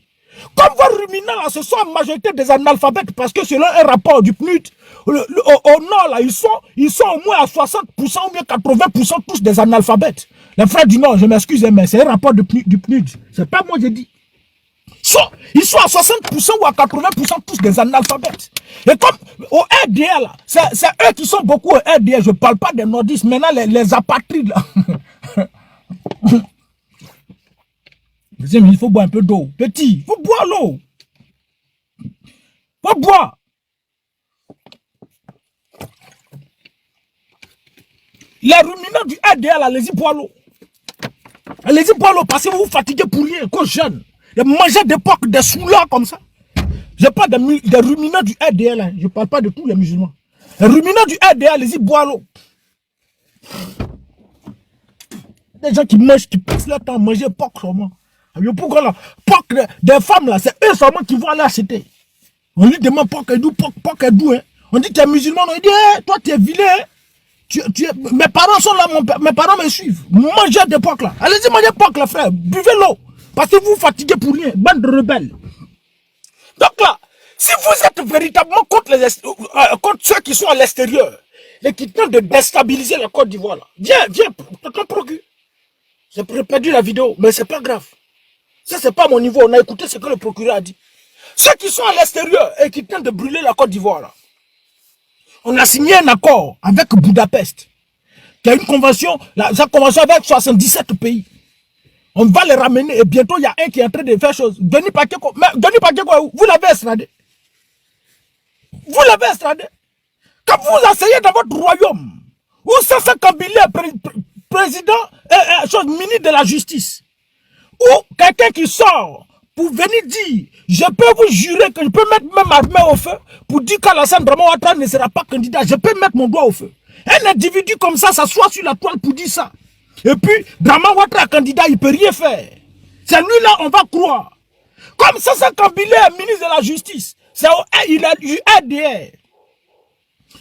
Comme vos ruminants là, ce sont en majorité des analphabètes, parce que selon un rapport du PNUD, au nord là, ils sont au moins à 60% ou bien 80% tous des analphabètes. Les frères du Nord, je m'excuse, mais c'est un rapport du PNUD. C'est pas moi j'ai dit. Ils sont à 60% ou à 80% tous des analphabètes. Et comme au RDA, là, c'est eux qui sont beaucoup au RDA. Je ne parle pas des nordistes. Maintenant, les apatrides, là. Il faut boire un peu d'eau. Petit, il faut boire l'eau. Il faut boire. Les ruminants du RDA, là, allez-y boire l'eau. Allez-y boire l'eau parce que vous vous fatiguez pour rien, quand jeune. De manger d'époque des soulards comme ça. Je parle des ruminants du RDA là. Je ne parle pas de tous les musulmans. Les ruminants du RDA, allez-y boire l'eau. Des gens qui mangent, qui passent leur temps à manger porc seulement. Pourquoi là? Porc des femmes là, c'est eux seulement qui vont aller acheter. On lui demande porc est doux, porc est doux. Hein. On dit que tu es musulman, on dit hey, toi tu es vilain. Hein. Mes parents sont là, mes parents me suivent. Mangez des porcs là. Allez-y manger porc là frère. Buvez l'eau. Parce que vous vous fatiguez pour rien, bande de rebelles. Donc là, si vous êtes véritablement contre ceux qui sont à l'extérieur et qui tentent de déstabiliser la Côte d'Ivoire, là, viens, procure. J'ai perdu la vidéo, mais c'est pas grave. Ça, c'est pas mon niveau. On a écouté ce que le procureur a dit. Ceux qui sont à l'extérieur et qui tentent de brûler la Côte d'Ivoire, là, on a signé un accord avec Budapest, qui a une convention, sa convention avec 77 pays. On va les ramener et bientôt il y a un qui est en train de faire chose. Denis Pakeko, vous l'avez extradé. Vous l'avez extradé. Quand vous asseyez dans votre royaume, où Sassa Kabila président, ministre de la justice, ou quelqu'un qui sort pour venir dire, je peux vous jurer que je peux mettre même ma main au feu pour dire qu'Alassane Draman Ouattara ne sera pas candidat. Je peux mettre mon doigt au feu. Un individu comme ça s'assoit sur la toile pour dire ça. Et puis, Draman Ouattara candidat, il ne peut rien faire. C'est lui-là, on va croire. Comme Sassa Kabila, ministre de la Justice, il a eu RDR.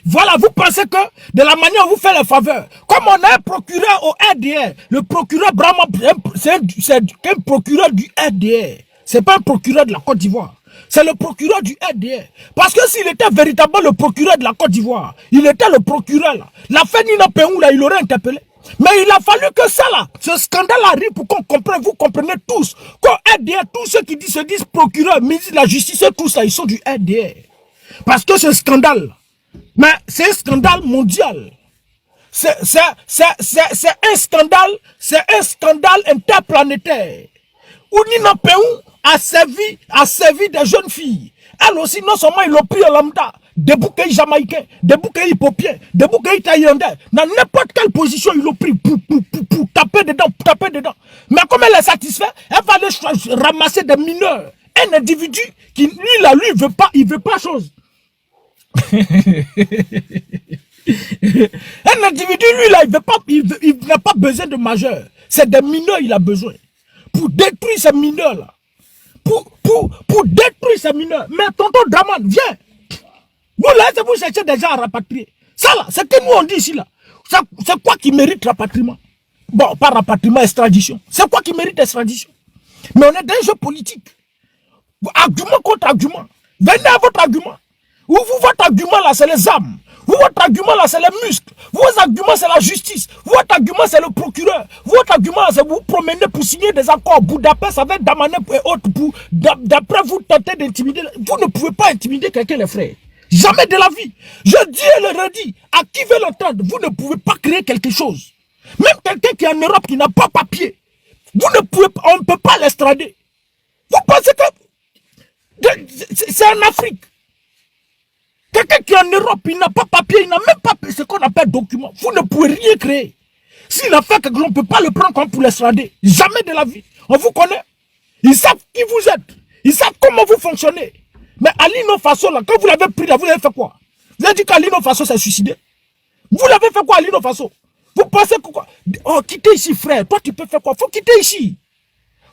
Voilà, vous pensez que de la manière où vous faites les faveurs, comme on a un procureur au RDR, le procureur Brahma, c'est un procureur du RDR. C'est pas un procureur de la Côte d'Ivoire. C'est le procureur du RDR. Parce que s'il était véritablement le procureur de la Côte d'Ivoire, il était le procureur là. La Nina Peou là, il aurait interpellé. Mais il a fallu que ça là, ce scandale arrive pour qu'on comprenne, vous comprenez tous, qu'au RDR, tous ceux qui se disent procureurs, ministres de la justice, tous là, ils sont du RDR. Parce que ce scandale, mais c'est un scandale mondial. C'est un scandale interplanétaire. Où Nina Peou a servi des jeunes filles. Elle aussi, non seulement ils l'ont pris en lambda, des bouquets jamaïcains, des bouquets hypopiens, des bouquets thaïlandais, dans n'importe quelle position ils l'ont pris pour taper dedans. Mais comme elle est satisfaite, elle va aller ramasser des mineurs. Un individu qui, lui, il veut pas chose. Un individu, lui, là, il n'a pas besoin de majeur. C'est des mineurs, il a besoin. Pour détruire ces mineurs-là. Pour détruire ces mineurs. Mais tonton Draman, viens. Vous, là, vous cherchez des gens à rapatrier. Ça, là, c'est que nous, on dit ici, là. C'est quoi qui mérite rapatriement? Bon, pas rapatriement, extradition. C'est quoi qui mérite extradition? Mais on est dans un jeu politique. Argument contre argument. Venez à votre argument. Vous, votre argument, là, c'est les armes. Votre argument là, c'est les muscles. Votre argument, c'est la justice. Votre argument, c'est le procureur. Votre argument, c'est vous promener pour signer des accords Budapest avec Damané et autres. D'après vous, tenter d'intimider. Vous ne pouvez pas intimider quelqu'un, les frères. Jamais de la vie. Je dis et le redis. À qui veut l'entendre, vous ne pouvez pas créer quelque chose. Même quelqu'un qui est en Europe, qui n'a pas papier. Vous ne pouvez pas, on ne peut pas l'extrader. Vous pensez que c'est en Afrique. Quelqu'un qui est en Europe, il n'a pas papier, il n'a même pas ce qu'on appelle document. Vous ne pouvez rien créer. S'il a fait quelque chose, on ne peut pas le prendre comme pour l'extrader. Jamais de la vie. On vous connaît. Ils savent qui vous êtes. Ils savent comment vous fonctionnez. Mais Alino Faso, là, quand vous l'avez pris, là, vous avez fait quoi? Vous avez dit qu'Alino Faso s'est suicidé. Vous l'avez fait quoi, Alino Faso? Vous pensez que quoi? Oh, quittez ici, frère. Toi, tu peux faire quoi? Faut quitter ici.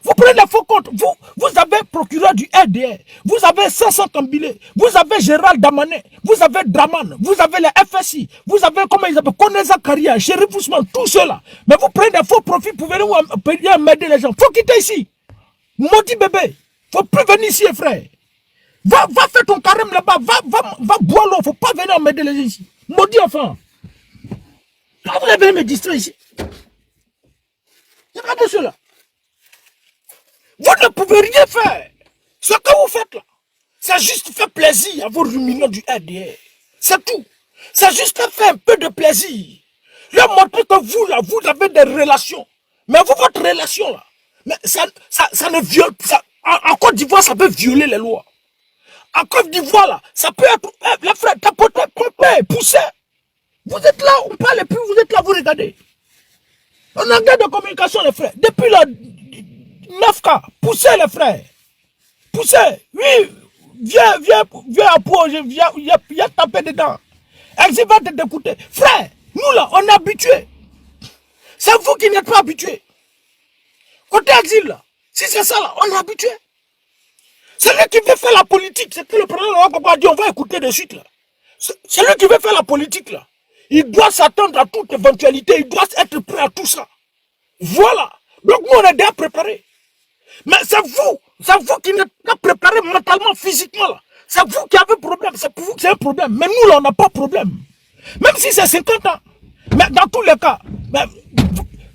Vous prenez les faux comptes. Vous avez procureur du RDR. Vous avez 500 Kambilé. Vous avez Gérald Damané. Vous avez Draman. Vous avez les FSI. Vous avez, comment ils appellent, Koneza Karia, Chérif Ousmane, tout cela. Mais vous prenez des faux profits pour venir m'aider les gens. Faut quitter ici. Maudit bébé. Faut plus venir ici, frère. Va faire ton carême là-bas. Va boire l'eau. Faut pas venir m'aider les gens ici. Maudit enfant. Là, vous allez me distraire ici. Il n'y a pas de cela. Vous ne pouvez rien faire. Ce que vous faites là, c'est juste faire plaisir à vos ruminants du RDR. C'est tout. C'est juste faire un peu de plaisir. Leur montrer que vous là, vous avez des relations. Mais vous, votre relation là, mais ça ne viole pas. En Côte d'Ivoire, ça peut violer les lois. En Côte d'Ivoire là, ça peut être, les frères, tapoter, pomper, pousser. Vous êtes là, on parle et puis vous êtes là, vous regardez. On a un gars de communication, les frères. Depuis la 9K, poussez les frères. Poussez. Oui, viens à Pau, viens taper dedans. Exil va te dégoûter. Frère, nous là, on est habitués. C'est vous qui n'êtes pas habitués. Côté exil là, si c'est ça là, on est habitués. C'est lui qui veut faire la politique. C'est que le président a dit, on va écouter de suite là. C'est lui qui veut faire la politique là. Il doit s'attendre à toute éventualité. Il doit être prêt à tout ça. Voilà. Donc nous, on est déjà préparés. Mais c'est vous qui n'êtes pas préparés mentalement, physiquement là. C'est vous qui avez problème. C'est pour vous que c'est un problème. Mais nous là, on n'a pas de problème. Même si c'est 50 ans. Mais dans tous les cas,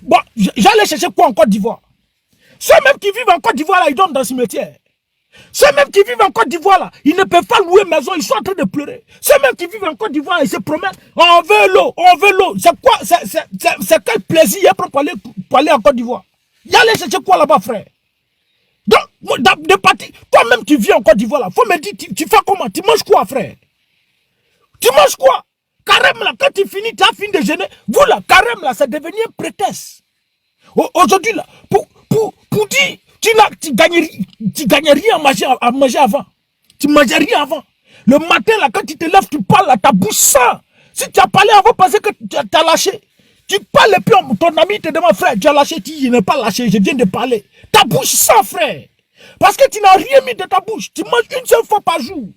bon, j'allais chercher quoi en Côte d'Ivoire? Ceux-mêmes qui vivent en Côte d'Ivoire là, ils dorment dans le cimetière. Ceux-mêmes qui vivent en Côte d'Ivoire là, ils ne peuvent pas louer maison, ils sont en train de pleurer. Ceux-mêmes qui vivent en Côte d'Ivoire, ils se promènent, on veut l'eau, on veut l'eau. C'est quoi? C'est quel plaisir il y a pour aller en Côte d'Ivoire? Il y a aller chercher quoi là-bas, frère? Donc, de partir, toi-même tu vis en Côte d'Ivoire là, faut me dire, tu fais comment? Tu manges quoi, frère? Tu manges quoi? Carême là, quand tu finis, tu as fini de jeûner. Vous là, carême là, c'est devenu un prétexte. Aujourd'hui là, pour dire, tu gagnes rien à manger avant. Tu manges rien avant. Le matin là, quand tu te lèves, tu parles là, ta bouche sent. Si tu as parlé avant, penser que tu as lâché. Tu parles et puis ton ami te demande, frère, tu as lâché, tu dis, je n'ai pas lâché, je viens de parler. Ta bouche sent, frère. Parce que tu n'as rien mis de ta bouche. Tu manges une seule fois par jour.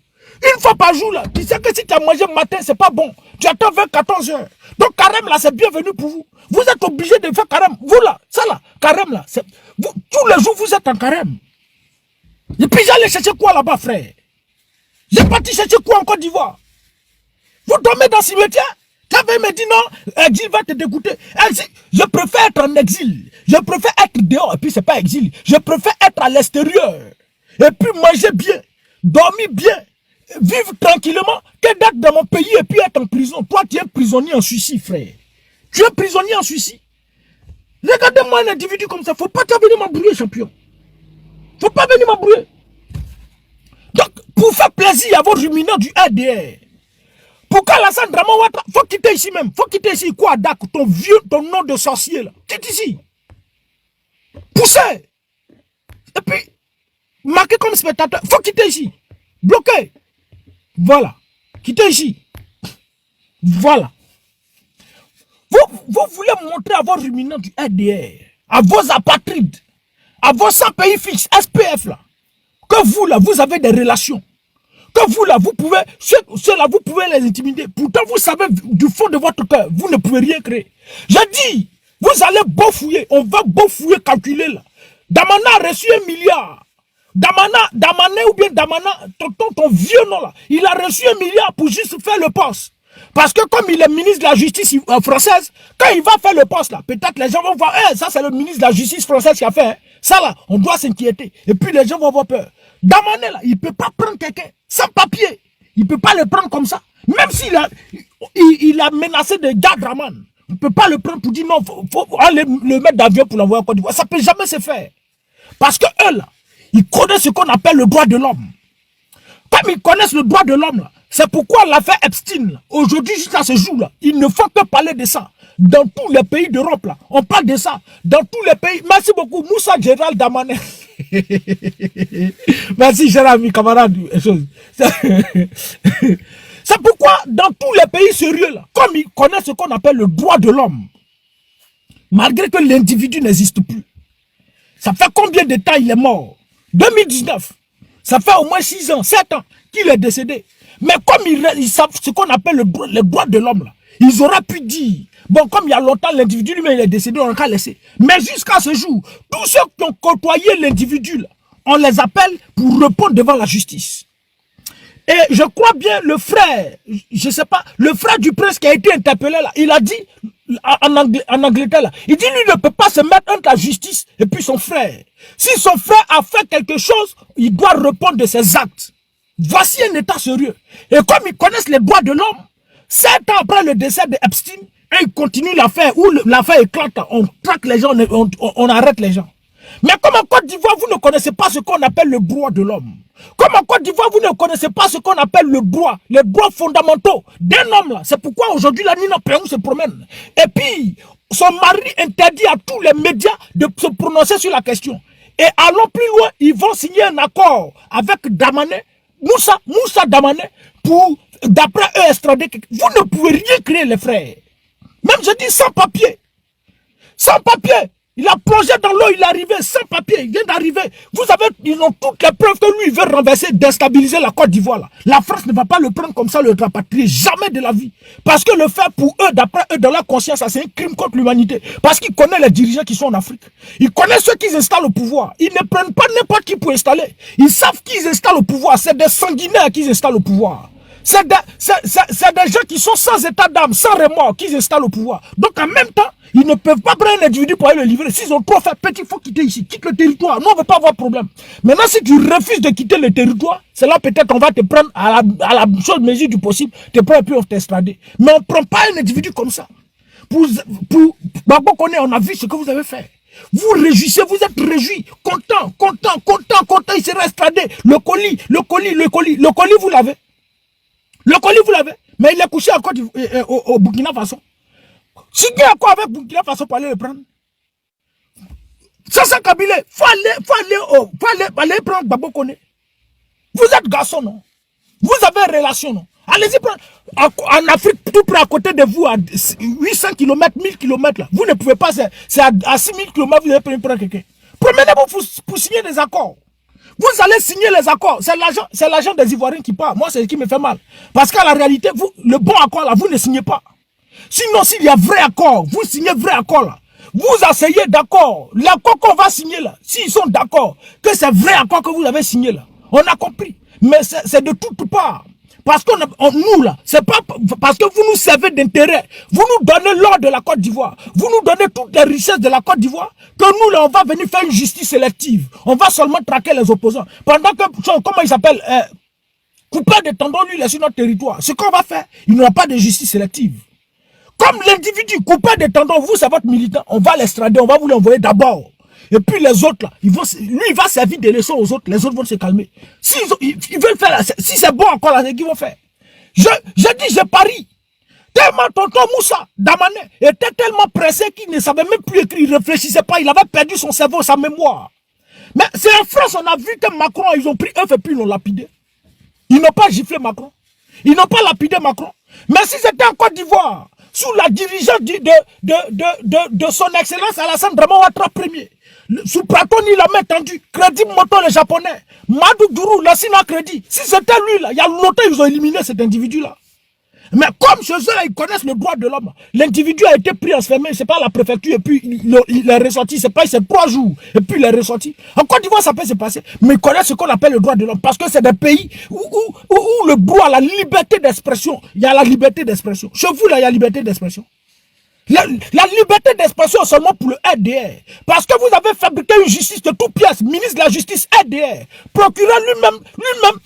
Une fois par jour, là, tu sais que si tu as mangé matin, c'est pas bon. Tu attends 14 heures. Donc, carême, là, c'est bienvenu pour vous. Vous êtes obligé de faire carême. Vous, là, ça, là, carême, là, tous les jours, vous êtes en carême. Et puis, j'allais chercher quoi là-bas, frère? J'ai parti chercher quoi en Côte d'Ivoire? Vous dormez dans le cimetière? Tu avais me dit non, exil va te dégoûter. Exil, je préfère être en exil. Je préfère être dehors, et puis c'est pas exil. Je préfère être à l'extérieur. Et puis manger bien, dormir bien, vivre tranquillement, que d'être dans mon pays et puis être en prison. Toi, tu es prisonnier en Suisse, frère. Tu es prisonnier en Suisse. Regardez-moi un individu comme ça. Faut pas venir m'embrouiller, champion. Faut pas venir m'embrouiller. Donc, pour faire plaisir à vos ruminants du RDR, pour qu'Alassane Draman Ouattara, faut quitter ici même. Faut quitter ici. Quoi, Dak, ton nom de sorcier là. Quitte ici. Poussez. Et puis, marqué comme spectateur. Faut quitter ici. Bloqué. Voilà. Quittez ici. Voilà. Vous voulez montrer à vos ruminants du RDR, à vos apatrides, à vos 100 pays fixes, SPF là, que vous là, vous avez des relations. Que vous là, vous pouvez, ceux-là, vous pouvez les intimider. Pourtant, vous savez du fond de votre cœur, vous ne pouvez rien créer. J'ai dit, vous allez bafouiller, on va bafouiller, calculer là. Damana a reçu 1 milliard. Damané ou bien Damana, ton vieux nom là, il a reçu 1 milliard pour juste faire le poste. Parce que comme il est ministre de la justice française, quand il va faire le poste là, peut-être les gens vont voir, ça c'est le ministre de la justice française qui a fait, hein. Ça là, on doit s'inquiéter. Et puis les gens vont avoir peur. Damané là, il ne peut pas prendre quelqu'un sans papier. Il ne peut pas le prendre comme ça. Même s'il a menacé de Gadraman, on ne peut pas le prendre pour dire non, il faut aller le mettre d'avion pour l'envoyer en Côte d'Ivoire. Ça ne peut jamais se faire. Parce que eux là, ils connaissent ce qu'on appelle le droit de l'homme. Comme ils connaissent le droit de l'homme là, c'est pourquoi l'affaire Epstein, aujourd'hui jusqu'à ce jour là, ils ne font que parler de ça. dans tous les pays d'Europe, là. On parle de ça. Dans tous les pays. Merci beaucoup, Moussa Gérald Damané. Merci, cher ami, camarade. C'est pourquoi, dans tous les pays sérieux, là, comme ils connaissent ce qu'on appelle le droit de l'homme, malgré que l'individu n'existe plus, ça fait combien de temps il est mort? 2019. Ça fait au moins 6 ans, 7 ans qu'il est décédé. Mais comme ils savent ce qu'on appelle le droit de l'homme, là, ils auraient pu dire, bon, comme il y a longtemps, l'individu lui-même est décédé, on l'a laissé. Mais jusqu'à ce jour, tous ceux qui ont côtoyé l'individu, on les appelle pour répondre devant la justice. Et je crois bien le frère, je sais pas, le frère du prince qui a été interpellé là, il a dit en Angleterre là, il dit lui ne peut pas se mettre entre la justice et puis son frère. Si son frère a fait quelque chose, il doit répondre de ses actes. Voici un état sérieux. Et comme ils connaissent les droits de l'homme, 7 ans après le décès de Epstein, et ils continuent l'affaire, où l'affaire éclate, on traque les gens, on arrête les gens. Mais comme en Côte d'Ivoire, vous ne connaissez pas ce qu'on appelle le droit de l'homme. Comme en Côte d'Ivoire, vous ne connaissez pas ce qu'on appelle le droit, les droits fondamentaux d'un homme là. C'est pourquoi aujourd'hui la Nina Péon se promène. Et puis, son mari interdit à tous les médias de se prononcer sur la question. Et allons plus loin, ils vont signer un accord avec Damané, Moussa Damané, pour, d'après eux, extrader. Vous ne pouvez rien créer, les frères. Même je dis sans papier. Sans papier. Il a plongé dans l'eau, il est arrivé sans papier, il vient d'arriver. Vous savez, ils ont toutes les preuves que lui, il veut renverser, déstabiliser la Côte d'Ivoire. Là. La France ne va pas le prendre comme ça, le rapatrier, jamais de la vie. Parce que le faire pour eux, d'après eux, dans leur conscience, c'est un crime contre l'humanité. Parce qu'ils connaissent les dirigeants qui sont en Afrique. Ils connaissent ceux qui installent au pouvoir. Ils ne prennent pas n'importe qui pour installer. Ils savent qu'ils installent au pouvoir. C'est des sanguinaires qu'ils installent au pouvoir. C'est des gens qui sont sans état d'âme, sans remords, qu'ils installent au pouvoir. Donc en même temps, ils ne peuvent pas prendre un individu pour aller le livrer. S'ils ont trop fait petit, il faut quitter ici. Quitte le territoire. Nous, on ne veut pas avoir de problème. Maintenant, si tu refuses de quitter le territoire, c'est là peut-être on va te prendre à la chose mesure du possible, te prendre et puis on t'extrader. Mais on ne prend pas un individu comme ça. Pour on a vu ce que vous avez fait. Vous réjouissez, vous êtes réjouis, content, il sera extradé. Le colis, vous l'avez. Le colis, vous l'avez. Mais il est couché encore au Burkina Faso. Signer un accord avec Burkina Faso pour aller le prendre. Ça, Kabila, il faut aller prendre Babo Koné. Vous êtes garçon, non? Vous avez une relation, non? Allez-y prendre. En Afrique, tout près à côté de vous, à 800 km, 1000 km, là. Vous ne pouvez pas, c'est à 6000 km, vous allez prendre quelqu'un. Promenez-vous pour signer des accords. Vous allez signer les accords. C'est l'argent des Ivoiriens qui part. Moi, c'est ce qui me fait mal. Parce qu'à la réalité, le bon accord, là, vous ne signez pas. Sinon, s'il y a vrai accord, vous signez vrai accord, là. Vous asseyez d'accord. L'accord qu'on va signer, là, s'ils sont d'accord que c'est vrai accord que vous avez signé, là, on a compris. Mais c'est de toutes parts. Parce que nous, là, c'est pas parce que vous nous servez d'intérêt. Vous nous donnez l'or de la Côte d'Ivoire. Vous nous donnez toutes les richesses de la Côte d'Ivoire. Que nous, là, on va venir faire une justice sélective. On va seulement traquer les opposants. Pendant que, comment il s'appelle, coupeur de tendons, lui, il est sur notre territoire. Ce qu'on va faire, il n'y aura pas de justice sélective. Comme l'individu coupeur de tendons, vous, c'est votre militant. On va l'extrader, on va vous l'envoyer d'abord. Et puis les autres, là, lui, il va servir de leçon aux autres. Les autres vont se calmer. Ils veulent faire, si c'est bon encore, là, c'est qu'ils vont faire. Je parie. Tellement tonton Moussa Damané était tellement pressé qu'il ne savait même plus écrire, il ne réfléchissait pas, il avait perdu son cerveau, sa mémoire. Mais c'est en France, on a vu que Macron, ils ont pris œuf et puis ils l'ont lapidé. Ils n'ont pas giflé Macron. Ils n'ont pas lapidé Macron. Mais si c'était en Côte d'Ivoire, sous la dirigeance de son excellence Alassane Draman Ouattara Ier, sous Pratoni, la main tendue, Crédit Moto, les Japonais, Madou Dourou, la Sina Crédit, si c'était lui, là, il y a longtemps, ils ont éliminé cet individu-là. Mais comme chez eux, ils connaissent le droit de l'homme, l'individu a été pris enfermé, c'est pas la préfecture, et puis il est ressorti, c'est 3 jours, et puis il est ressorti. En Côte d'Ivoire, ça peut se passer, mais ils connaissent ce qu'on appelle le droit de l'homme, parce que c'est des pays où le droit, la liberté d'expression, il y a la liberté d'expression. Chez vous, là, il y a la liberté d'expression. La liberté d'expression seulement pour le RDR. Parce que vous avez fabriqué une justice de toutes pièces. Ministre de la justice RDR. Procureur lui-même,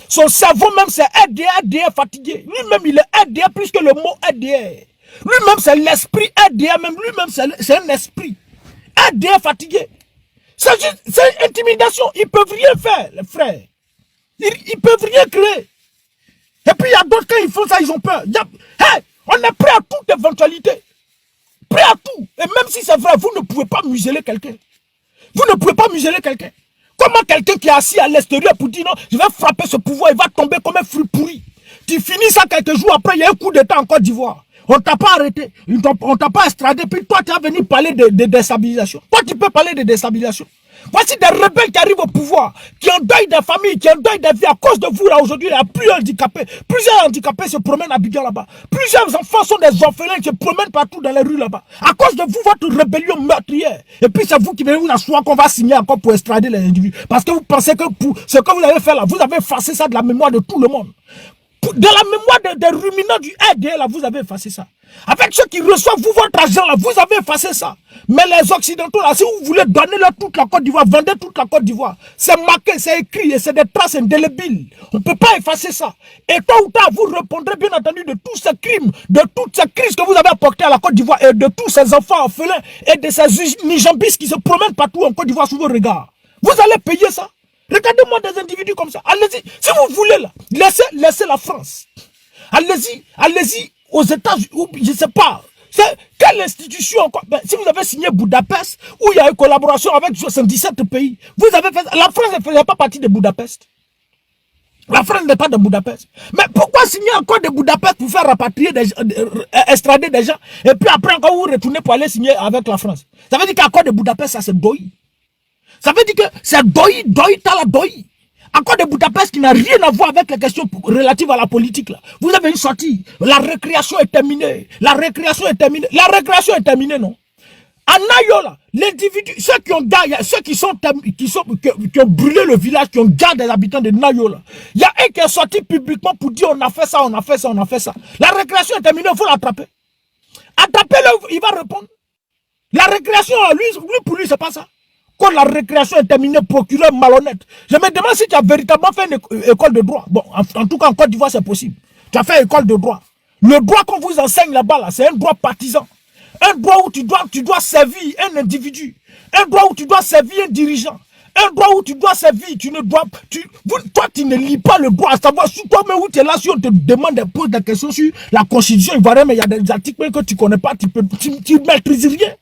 son cerveau même c'est RDR fatigué. Lui-même il est RDR plus que le mot RDR. Lui-même c'est l'esprit RDR, même lui-même c'est un esprit. RDR fatigué. C'est une intimidation. Ils peuvent rien faire, les frères. Ils peuvent rien créer. Et puis il y a d'autres quand ils font ça, ils ont peur. On est prêt à toute éventualité. Prêt à tout. Et même si c'est vrai, vous ne pouvez pas museler quelqu'un. Vous ne pouvez pas museler quelqu'un. Comment quelqu'un qui est assis à l'extérieur pour dire non, je vais frapper ce pouvoir, il va tomber comme un fruit pourri. Tu finis ça quelques jours après, il y a un coup d'état en Côte d'Ivoire. On t'a pas arrêté, on t'a pas extradé, puis toi tu as venu parler de déstabilisation. Toi tu peux parler de déstabilisation. Voici des rebelles qui arrivent au pouvoir, qui endeuillent des familles, qui endeuillent des vies. À cause de vous là aujourd'hui, il y a plusieurs handicapés. Plusieurs handicapés se promènent à Bidjan là-bas. Plusieurs enfants sont des orphelins qui se promènent partout dans les rues là-bas. À cause de vous, votre rébellion meurtrière. Et puis c'est vous qui venez vous asseoir qu'on va signer encore pour extrader les individus. Parce que vous pensez que pour ce que vous avez fait là, vous avez effacé ça de la mémoire de tout le monde. De la mémoire des ruminants du RDA, là, vous avez effacé ça. Avec ceux qui reçoivent vous votre argent, là, vous avez effacé ça. Mais les Occidentaux, là, si vous voulez donner leur toute la Côte d'Ivoire, vendez toute la Côte d'Ivoire. C'est marqué, c'est écrit, et c'est des traces indélébiles. On ne peut pas effacer ça. Et tôt ou tard, vous répondrez bien entendu de tous ces crimes, de toutes ces crises que vous avez apportées à la Côte d'Ivoire, et de tous ces enfants orphelins, et de ces nijambis qui se promènent partout en Côte d'Ivoire sous vos regards. Vous allez payer ça. Regardez-moi des individus comme ça. Allez-y. Si vous voulez, là, laissez la France. Allez-y aux États-Unis. Je ne sais pas. Quelle institution encore? Ben, si vous avez signé Budapest, où il y a une collaboration avec 77 pays, vous avez fait. La France ne faisait pas partie de Budapest. La France n'est pas de Budapest. Mais pourquoi signer encore de Budapest pour faire rapatrier, extrader des gens, et puis après encore vous retournez pour aller signer avec la France? Ça veut dire qu'accord de Budapest, ça c'est Doi. Ça veut dire que c'est Doi, Tala Doi. Accord de Budapest qui n'a rien à voir avec les questions relatives à la politique. Là. Vous avez une sortie. La récréation est terminée. La récréation est terminée. La récréation est terminée, non? À Nayola, l'individu, ceux qui ont brûlé le village, qui ont gardé les habitants de Nayola, il y a un qui est sorti publiquement pour dire on a fait ça, on a fait ça, on a fait ça. La récréation est terminée, il faut l'attraper. Attrapez-le, il va répondre. La récréation, pour lui, c'est pas ça. Quand la récréation est terminée, procureur malhonnête. Je me demande si tu as véritablement fait une école de droit. Bon, en tout cas, en Côte d'Ivoire, c'est possible. Tu as fait école de droit. Le droit qu'on vous enseigne là-bas, là, c'est un droit partisan. Un droit où tu dois servir un individu. Un droit où tu dois servir un dirigeant. Un droit où tu dois servir. Toi, tu ne lis pas le droit. À savoir, sur toi, mais où tu es là, si on te demande, pose des questions sur la constitution ivoirienne, mais il y a des articles que tu ne connais pas, tu ne maîtrises rien.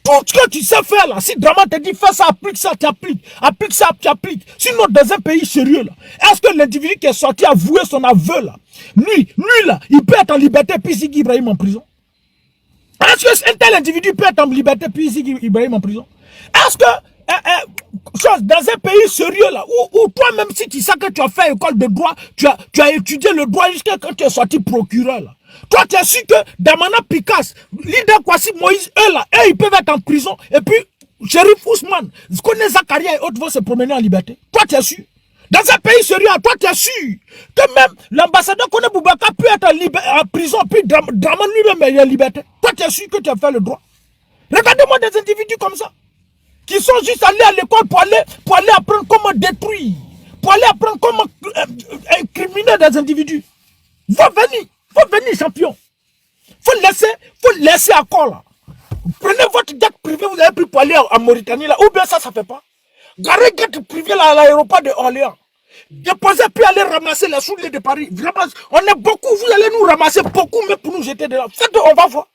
Tout ce que tu sais faire là, si Draman te dit fais ça, applique ça, tu appliques. Applique ça, tu appliques. Sinon, dans un pays sérieux là, est-ce que l'individu qui est sorti a avoué son aveu là, lui là, il peut être en liberté puis Ziggy Ibrahim en prison? Est-ce que un tel individu peut être en liberté puis Ziggy Ibrahim en prison? Est-ce que dans un pays sérieux là, où toi-même si tu sais que tu as fait école de droit, tu as étudié le droit jusqu'à quand tu es sorti procureur là. Toi, tu as su que Damana Picasse, leader Kwasi Moïse, eux là, ils peuvent être en prison. Et puis, Chérif Ousmane, connaît Zakaria et autres vont se promener en liberté. Toi, tu as su. Dans un pays sérieux, toi, tu as su que même l'ambassadeur Kone Boubacar peut être en prison, puis Draman lui-même est en liberté. Toi, tu as su que tu as fait le droit. Regardez-moi des individus comme ça, qui sont juste allés à l'école pour aller apprendre comment détruire, pour aller apprendre comment incriminer des individus. Faut venir, champion. Faut laisser encore là. Prenez votre jet privé, vous avez pris pour aller en Mauritanie là, ou bien ça fait pas. Garez jet privé là à l'aéroport de Orléans. Déposez puis aller ramasser les souliers de Paris. Vraiment, on est beaucoup, vous allez nous ramasser beaucoup, mais pour nous jeter de là. Faites, on va voir.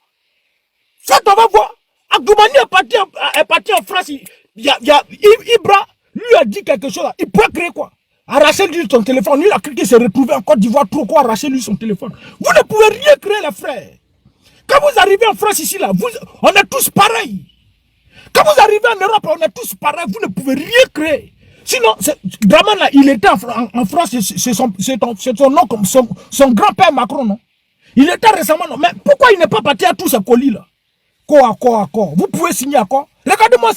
Faites, on va voir. Abdoumani est parti en France. Ibra lui a dit quelque chose là. Il peut créer quoi? Arracher lui son téléphone. Lui, il a cru qu'il s'est retrouvé en Côte d'Ivoire. Trop quoi, arracher lui son téléphone. Vous ne pouvez rien créer, les frères. Quand vous arrivez en France ici, là, on est tous pareils. Quand vous arrivez en Europe, on est tous pareils. Vous ne pouvez rien créer. Sinon, Draman, là, il était en France, c'est son nom, comme son grand-père Macron, non? Il était récemment, non? Mais pourquoi il n'est pas parti à tous ces colis, là? Quoi? Vous pouvez signer à quoi? Regardez-moi,